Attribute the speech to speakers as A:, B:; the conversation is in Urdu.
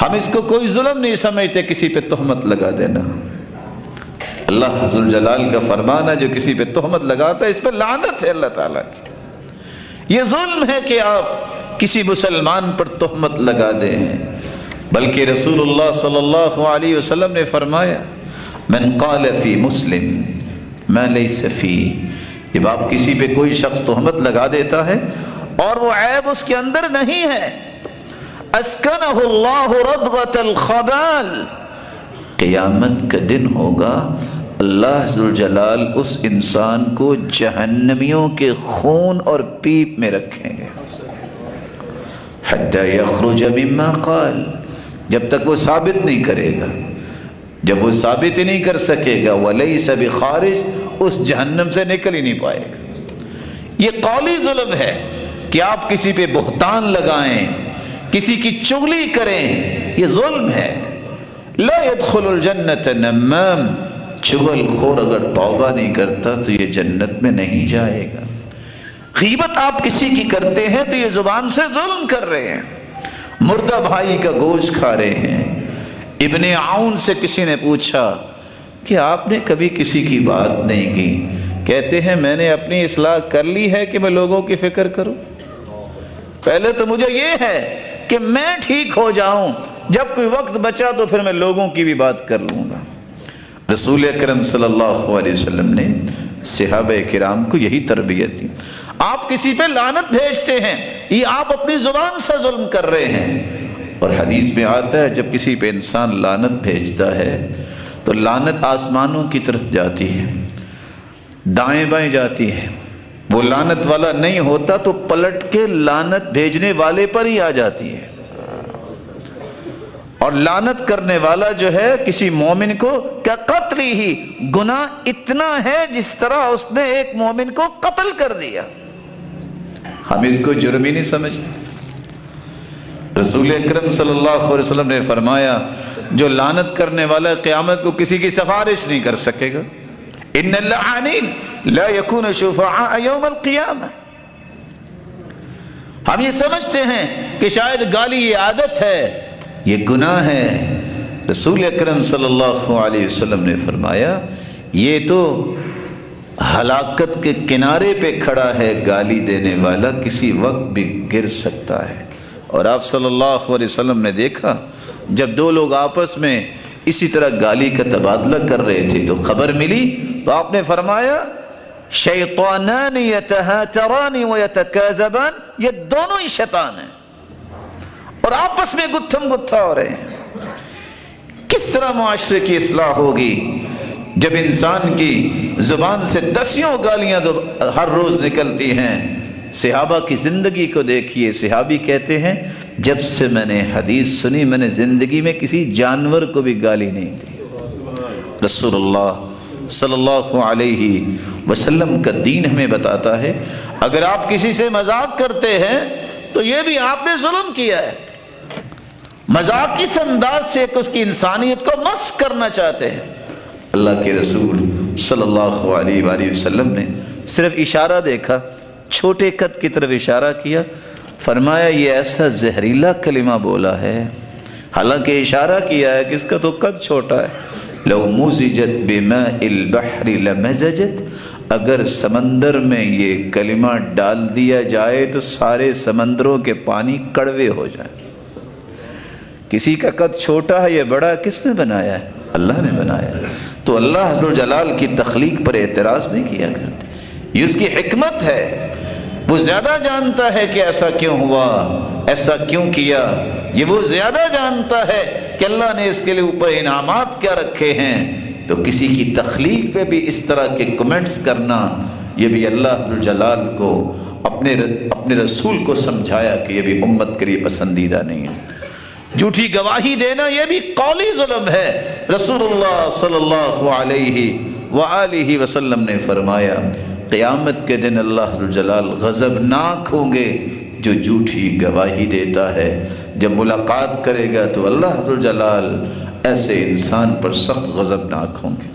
A: ہم اس کو کوئی ظلم نہیں سمجھتے کسی پہ تہمت لگا دینا۔ اللہ ذوالجلال کا فرمان ہے جو کسی پہ تہمت لگاتا ہے اس پہ لعنت ہے اللہ تعالیٰ کی۔ یہ ظلم ہے کہ آپ کسی مسلمان پر تہمت لگا دیں، بلکہ رسول اللہ صلی اللہ علیہ وسلم نے فرمایا من قال فی مسلم ما لیس فی، جب آپ کسی پہ کوئی شخص تہمت لگا دیتا ہے اور وہ عیب اس کے اندر نہیں ہے، اسکنہ اللہ ردغۃ الخبال، قیامت کا دن ہوگا اللہ ذوالجلال اس انسان کو جہنمیوں کے خون اور پیپ میں رکھیں گے، حتی یخرج مما قال، جب تک وہ ثابت نہیں کرے گا، جب وہ ثابت ہی نہیں کر سکے گا ولیس بخارج، اس جہنم سے نکل ہی نہیں پائے گا۔ یہ قولی ظلم ہے کہ آپ کسی پہ بہتان لگائیں، کسی کی چغلی کریں، یہ ظلم ہے۔ لا يدخل الجنت نمام، چغل خور اگر توبہ نہیں کرتا تو یہ جنت میں نہیں جائے گا۔ غیبت آپ کسی کی کرتے ہیں تو یہ زبان سے ظلم کر رہے ہیں، مردہ بھائی کا گوشت کھا رہے ہیں۔ ابن عون سے کسی نے پوچھا کہ آپ نے کبھی کسی کی بات نہیں کی، کہتے ہیں میں نے اپنی اصلاح کر لی ہے کہ میں لوگوں کی فکر کروں؟ پہلے تو مجھے یہ ہے کہ میں ٹھیک ہو جاؤں، جب کوئی وقت بچا تو پھر میں لوگوں کی بھی بات کر لوں گا۔ رسول اکرم صلی اللہ علیہ وسلم نے صحابہ کرام کو یہی تربیت دی۔ آپ کسی پہ لعنت بھیجتے ہیں، یہ آپ اپنی زبان سے ظلم کر رہے ہیں۔ اور حدیث میں آتا ہے جب کسی پہ انسان لعنت بھیجتا ہے تو لعنت آسمانوں کی طرف جاتی ہے، دائیں بائیں جاتی ہے، وہ لعنت والا نہیں ہوتا تو پلٹ کے لعنت بھیجنے والے پر ہی آ جاتی ہے۔ اور لعنت کرنے والا جو ہے کسی مومن کو کیا قتل ہی، گناہ اتنا ہے جس طرح اس نے ایک مومن کو قتل کر دیا۔ ہم اس کو جرم ہی نہیں سمجھتے۔ رسول اکرم صلی اللہ علیہ وسلم نے فرمایا جو لعنت کرنے والا قیامت کو کسی کی سفارش نہیں کر سکے گا۔ ان اللعانین لا یکون شفعاء یوم القیامہ۔ ہم یہ سمجھتے ہیں کہ شاید گالی یہ عادت ہے، یہ گناہ ہے۔ رسول اکرم صلی اللہ علیہ وسلم نے فرمایا یہ تو ہلاکت کے کنارے پہ کھڑا ہے، گالی دینے والا کسی وقت بھی گر سکتا ہے۔ اور آپ صلی اللہ علیہ وسلم نے دیکھا جب دو لوگ آپس میں اسی طرح گالی کا تبادلہ کر رہے تھے تو خبر ملی تو آپ نے فرمایا شیطانان یتہاتران ویتکاذبان، یہ دونوں ہی شیطان ہیں اور آپس میں گتھم گتھا ہو رہے ہیں۔ کس طرح معاشرے کی اصلاح ہوگی جب انسان کی زبان سے دسیوں گالیاں تو ہر روز نکلتی ہیں؟ صحابہ کی زندگی کو دیکھیے، صحابی کہتے ہیں جب سے میں نے حدیث سنی میں نے زندگی میں کسی جانور کو بھی گالی نہیں دی۔ رسول اللہ صلی اللہ علیہ وسلم کا دین ہمیں بتاتا ہے اگر آپ کسی سے مذاق کرتے ہیں تو یہ بھی آپ نے ظلم کیا ہے۔ مذاق اس انداز سے اس کی انسانیت کو مسخ کرنا چاہتے ہیں۔ اللہ کے رسول صلی اللہ علیہ وآلہ وسلم نے صرف اشارہ دیکھا، چھوٹے قد کی طرف اشارہ کیا، فرمایا یہ ایسا زہریلا کلمہ بولا ہے، حالانکہ اشارہ کیا ہے کہ اس کا تو قد چھوٹا ہے۔ لو مزجت بماء البحر لمزجت، اگر سمندر میں یہ کلمہ ڈال دیا جائے تو سارے سمندروں کے پانی کڑوے ہو جائیں۔ کسی کا قد چھوٹا ہے یا بڑا کس نے بنایا ہے؟ اللہ نے بنایا ہے۔ تو اللہ ذوالجلال کی تخلیق پر اعتراض نہیں کیا کرتے، یہ اس کی حکمت ہے، وہ زیادہ جانتا ہے کہ ایسا کیوں ہوا، ایسا کیوں کیا، یہ وہ زیادہ جانتا ہے کہ اللہ نے اس کے لیے اوپر انعامات کیا رکھے ہیں۔ تو کسی کی تخلیق پہ بھی اس طرح کے کمنٹس کرنا، یہ بھی اللہ ذوالجلال کو اپنے رسول کو سمجھایا کہ یہ بھی امت کے لیے پسندیدہ نہیں ہے۔ جھوٹی گواہی دینا یہ بھی قولی ظلم ہے۔ رسول اللہ صلی اللہ علیہ وآلہ وسلم نے فرمایا قیامت کے دن اللہ ذوالجلال غضبناک ہوں گے جو جھوٹی گواہی دیتا ہے۔ جب ملاقات کرے گا تو اللہ ذوالجلال ایسے انسان پر سخت غضبناک ہوں گے۔